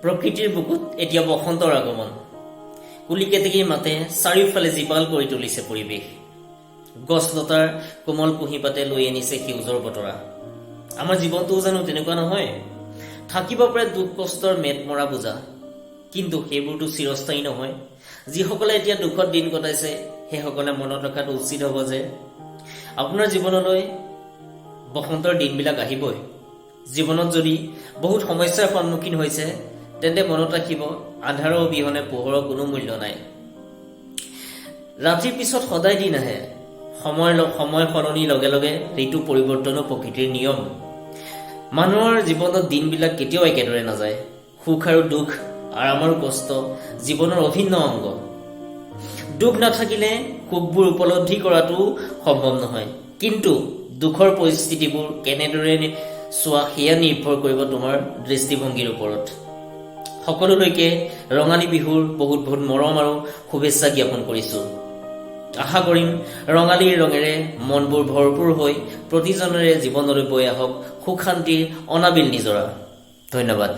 প্ৰকৃতিৰ বুকুত এতিয়া বসন্তৰ আগমন। কুলিকেতেকীৰ মাতে চাৰিওফালে জীপাল কৰি তুলিছে পৰিৱেশ। গছ লতাৰ কোমল কুঁহিপাতে লৈ আনিছে সেউজৰ বতৰা। আমাৰ জীৱনটোও জানো তেনেকুৱা নহয়? থাকিব পাৰে দুখ কষ্টৰ মেট মৰা বোজা, কিন্তু সেইবোৰতো চিৰস্থায়ী নহয়। যিসকলে এতিয়া দুখত দিন কটাইছে সেইসকলে মনত ৰখাটো উচিত হ'ব যে আপোনাৰ জীৱনলৈ বসন্তৰ দিনবিলাক আহিবই। জীৱনত যদি বহুত সমস্যাৰ সন্মুখীন হৈছে তেন্তে মনত ৰাখিব, আন্ধাৰৰ অবিহনে পোহৰৰ কোনো মূল্য নাই। ৰাতিৰ পিছত সদায় দিন আহে। সময় সলনিৰ লগে লগে ঋতু পৰিৱৰ্তনো প্ৰকৃতিৰ নিয়ম। মানুহৰ জীৱনত দিনবিলাক কেতিয়াও একেদৰে নাযায়। সুখ আৰু দুখ, আৰাম আৰু কষ্ট জীৱনৰ অভিন্ন অংগ। দুখ নাথাকিলে সুখবোৰ উপলব্ধি কৰাটো সম্ভৱ নহয়, কিন্তু দুখৰ পৰিস্থিতিবোৰ কেনেদৰে চোৱা সেয়া নিৰ্ভৰ কৰিব তোমাৰ দৃষ্টিভংগীৰ ওপৰত। সকলোলৈকে ৰঙালী বিহুৰ বহুত বহুত মৰম আৰু শুভেচ্ছা জ্ঞাপন কৰিছোঁ। আশা কৰিম ৰঙালীৰ ৰঙেৰে মনবোৰ ভৰপূৰ হৈ প্ৰতিজনৰে জীৱনলৈ বৈ আহক সুখ শান্তিৰ অনাবিল নিজৰা। ধন্যবাদ।